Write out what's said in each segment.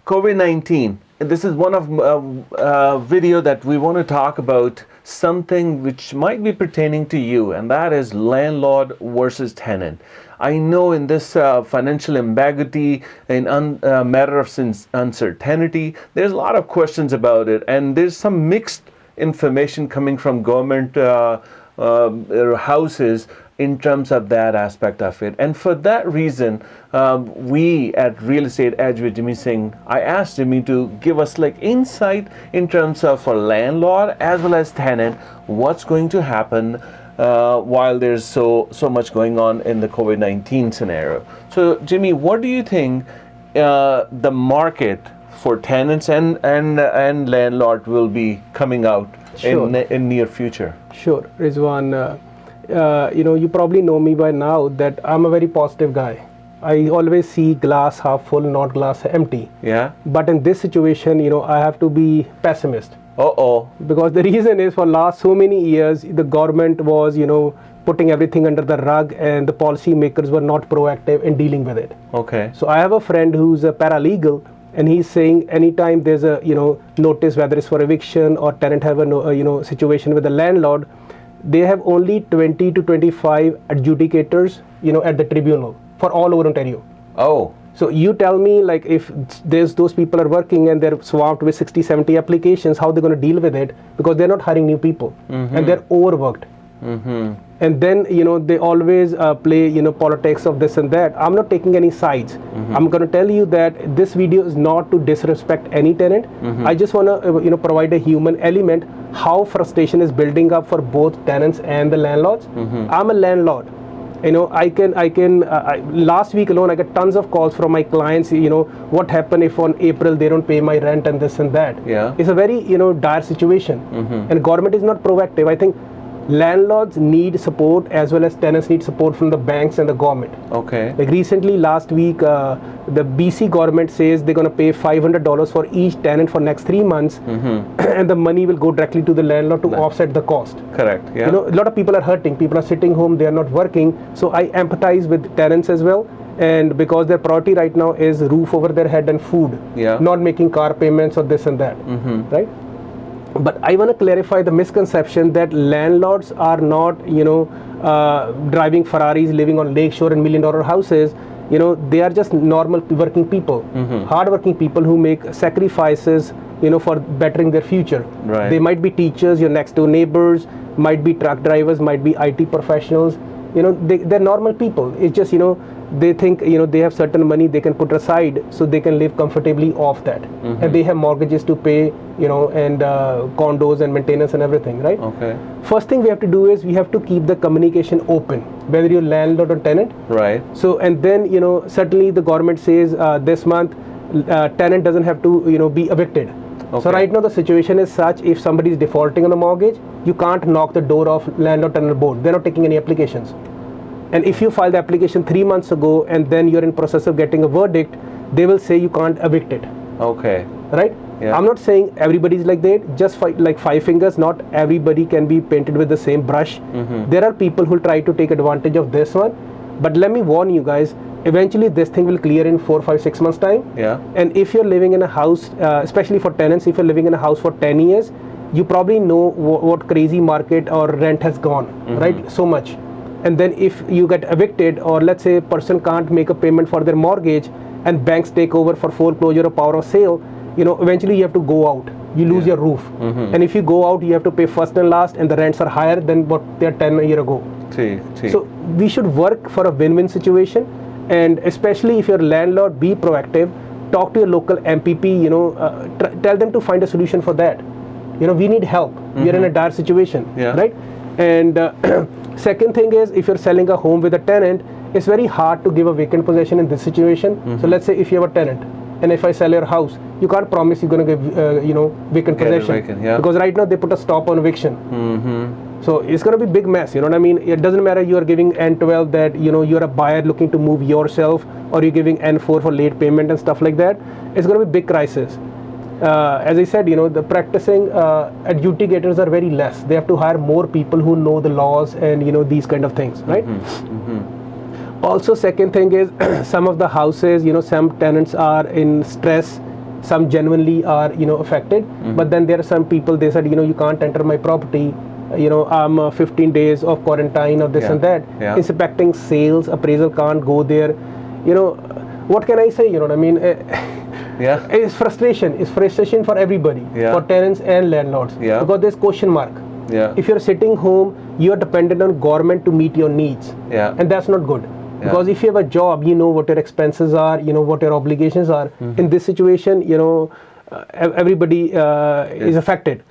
COVID-19. This is one of video that we want to talk about something which might be pertaining to you, and that is landlord versus tenant. I know in this financial ambiguity, in matter of uncertainty, there's a lot of questions about it, and there's some mixed information coming from government houses in terms of that aspect of it. And for that reason, we at Real Estate Edge with Jimmy Singh, I asked Jimmy to give us like insight in terms of for landlord as well as tenant, what's going to happen while there's so much going on in the COVID-19 scenario. So Jimmy, what do you think the market for tenants and landlord will be coming out in near future? Sure, Rizwan. You probably know me by now that I'm a very positive guy. I always see glass half full, not glass empty. Yeah. But in this situation, I have to be pessimist. Because the reason is for last so many years, the government was, putting everything under the rug, and the policy makers were not proactive in dealing with it. Okay. So I have a friend who's a paralegal, and he's saying anytime there's a, notice, whether it's for eviction or tenant have a, situation with the landlord, they have only 20 to 25 adjudicators, at the tribunal for all over Ontario. Oh. So you tell me, like, if those people are working and they're swamped with 60, 70 applications, how they're going to deal with it? Because they're not hiring new people, and they're overworked. And then, they always play, politics of this and that. I'm not taking any sides. I'm going to tell you that this video is not to disrespect any tenant. I just want to, provide a human element, how frustration is building up for both tenants and the landlords. I'm a landlord. Last week alone, I got tons of calls from my clients, what happened if on April they don't pay my rent and this and that. Yeah. It's a very, dire situation. And government is not proactive. I think landlords need support as well as tenants need support from the banks and the government. Okay. Like recently, last week, the BC government says they're going to pay $500 for each tenant for next 3 months, and the money will go directly to the landlord to offset the cost. Correct. Yeah. A lot of people are hurting. People are sitting home. They are not working. So I empathize with tenants as well. And because their priority right now is roof over their head and food, not making car payments or this and that, right? But I want to clarify the misconception that landlords are not, driving Ferraris, living on lakeshore and $1 million houses. They are just normal working people, hardworking people who make sacrifices, for bettering their future. Right. They might be teachers, your next door neighbors, might be truck drivers, might be IT professionals. They're normal people. It's just, they think, they have certain money they can put aside so they can live comfortably off that. And they have mortgages to pay, and condos and maintenance and everything, right? Okay. First thing we have to do is we have to keep the communication open, whether you're landlord or tenant. Right. So, and then, certainly the government says this month, tenant doesn't have to, be evicted. Okay. So right now the situation is such, if somebody is defaulting on the mortgage, you can't knock the door of landlord tenant board. They're not taking any applications. And if you file the application 3 months ago and then you're in process of getting a verdict, they will say you can't evict it. Okay. Right? Yeah. I'm not saying everybody's like that, just like five fingers. Not everybody can be painted with the same brush. There are people who try to take advantage of this one. But let me warn you guys, eventually this thing will clear in 4, 5, 6 months time. Yeah. And if you're living in a house, especially for tenants, if you're living in a house for 10 years, you probably know what crazy market or rent has gone, right? So much. And then if you get evicted, or let's say a person can't make a payment for their mortgage and banks take over for foreclosure or power of sale, eventually you have to go out. You lose your roof. And if you go out, you have to pay first and last, and the rents are higher than what they're 10 a year ago. So we should work for a win-win situation. And especially if you're a landlord, be proactive. Talk to your local MPP, tell them to find a solution for that. We need help. We are in a dire situation, right? And second thing is, if you're selling a home with a tenant, it's very hard to give a vacant possession in this situation. So let's say if you have a tenant, and if I sell your house, you can't promise you're going to give, vacant possession. Because right now they put a stop on eviction. So it's going to be big mess, you know what I mean? It doesn't matter you're giving N12 that, you're a buyer looking to move yourself, or you're giving N4 for late payment and stuff like that. It's going to be big crisis. As I said, the practicing adjudicators are very less. They have to hire more people who know the laws and, these kind of things, right? Also, second thing is some of the houses, some tenants are in stress. some genuinely are affected, but then there are some people, they said you can't enter my property, I'm 15 days of quarantine or this and that. Inspecting sales, appraisal can't go there. What can I say? You know what I mean? It's frustration for everybody, for tenants and landlords, because there's question mark. If you're sitting home, you're dependent on government to meet your needs, and that's not good. Because if you have a job, you know what your expenses are, you know what your obligations are. In this situation, everybody is affected.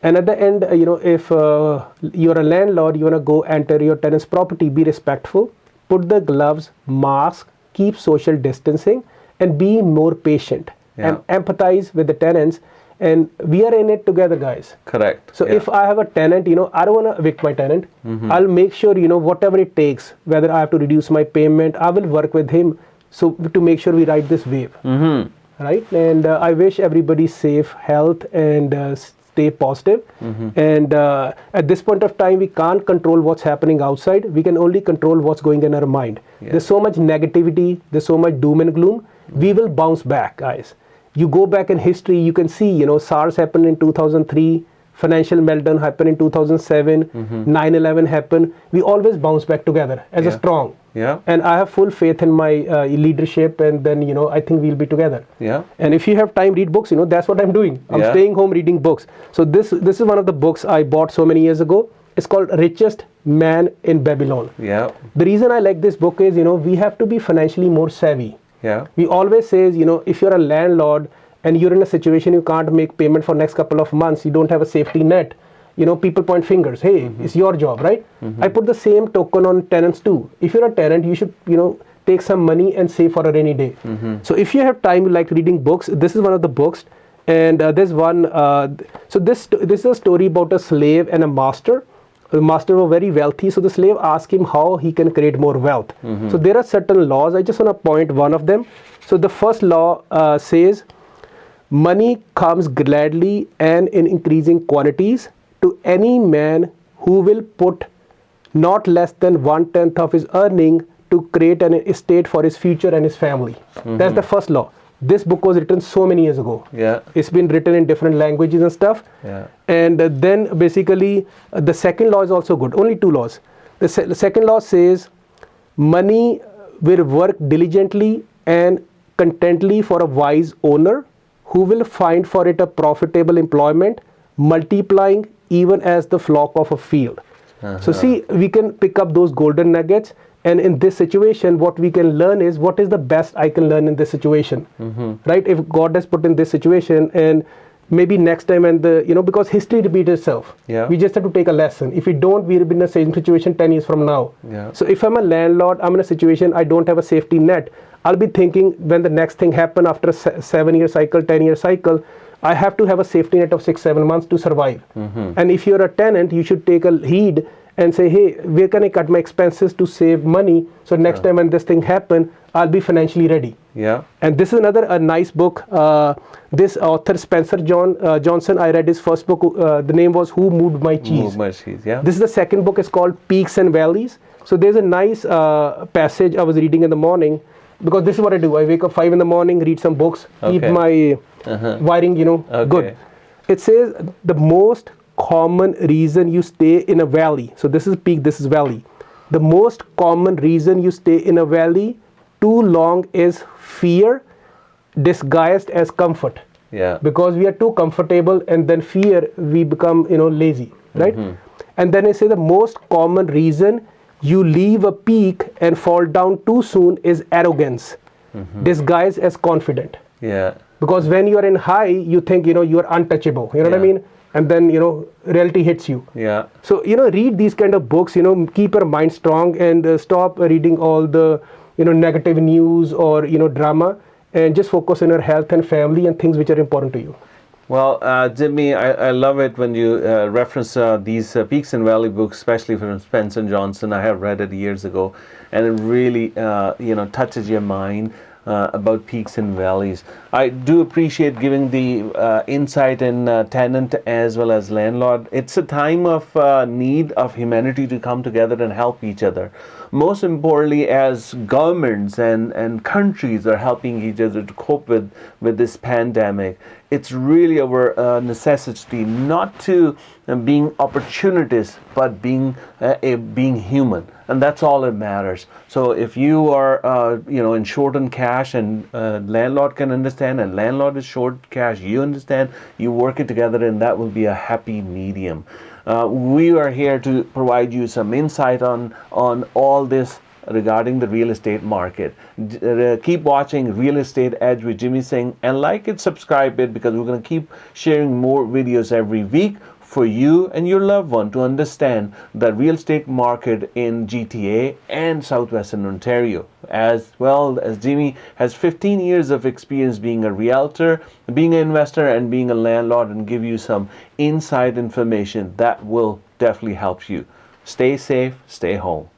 And at the end, if you're a landlord, you want to go enter your tenant's property, be respectful, put the gloves, mask, keep social distancing, and be more patient and empathize with the tenants. And we are in it together, guys. Correct. So if I have a tenant, I don't want to evict my tenant. I'll make sure, whatever it takes, whether I have to reduce my payment, I will work with him so to make sure we ride this wave. Right? And I wish everybody safe, health, and stay positive. And at this point of time, we can't control what's happening outside. We can only control what's going in our mind. There's so much negativity. There's so much doom and gloom. We will bounce back, guys. You go back in history, you can see, SARS happened in 2003, financial meltdown happened in 2007, 9/11 happened. We always bounce back together as a strong. And I have full faith in my leadership, and then, I think we'll be together. And if you have time, read books, that's what I'm doing. I'm staying home reading books. So this is one of the books I bought so many years ago. It's called Richest Man in Babylon. The reason I like this book is, we have to be financially more savvy. We always say, if you're a landlord and you're in a situation you can't make payment for next couple of months, you don't have a safety net, people point fingers. Hey, it's your job, right? I put the same token on tenants too. If you're a tenant, you should, take some money and save for a rainy day. So if you have time, you like reading books, this is one of the books. And there's one, so this is a story about a slave and a master. The master was very wealthy, so the slave asked him how he can create more wealth. So there are certain laws. I just want to point one of them. So the first law says, money comes gladly and in increasing quantities to any man who will put not less than 1/10 of his earning to create an estate for his future and his family. That's the first law. This book was written so many years ago. It's been written in different languages and stuff. And then basically the second law is also good. Only two laws. The second law says money will work diligently and contently for a wise owner who will find for it a profitable employment, multiplying even as the flock of a field. So see, we can pick up those golden nuggets. And in this situation, what we can learn is what is the best I can learn in this situation, right? If God has put in this situation, and maybe next time, and because history repeats itself, we just have to take a lesson. If we don't, we'll be in the same situation 10 years from now. So if I'm a landlord, I'm in a situation I don't have a safety net. I'll be thinking when the next thing happen after a 7-year cycle, 10-year cycle, I have to have a safety net of 6-7 months to survive. And if you're a tenant, you should take a heed and say, hey, where can I cut my expenses to save money? So next time when this thing happen, I'll be financially ready. And this is a nice book. This author, Spencer Johnson, I read his first book. The name was Who Moved My Cheese? This is the second book. It's called Peaks and Valleys. So there's a nice passage I was reading in the morning, because this is what I do. I wake up 5 in the morning, read some books, keep my wiring, good. It says the most common reason you stay in a valley. So this is peak, this is valley. The most common reason you stay in a valley too long is fear disguised as comfort. Because we are too comfortable, and then fear, we become, lazy, right? And then I say the most common reason you leave a peak and fall down too soon is arrogance, disguised as confident. Because when you are in high, you think, you are untouchable. You know what I mean? And then, reality hits you. So, read these kind of books, keep your mind strong, and stop reading all the, negative news or, drama, and just focus on your health and family and things which are important to you. Well, Jimmy, I love it when you reference these Peaks and Valley books, especially from Spencer Johnson. I have read it years ago, and it really, touches your mind. about peaks and valleys. I do appreciate giving the insight in tenant as well as landlord. It's a time of need of humanity to come together and help each other. Most importantly, as governments and countries are helping each other to cope with this pandemic, it's really our necessity not to being opportunists, but being human, and that's all that matters. So if you are in short on cash, and landlord can understand, and landlord is short cash, you understand, you work it together, and that will be a happy medium. We are here to provide you some insight on all this regarding the real estate market. Keep watching Real Estate Edge with Jimmy Singh, and like it, subscribe it, because we're going to keep sharing more videos every week for you and your loved one to understand the real estate market in GTA and Southwestern Ontario. As well as Jimmy has 15 years of experience being a realtor, being an investor, and being a landlord, and give you some inside information that will definitely help you. Stay safe, stay home.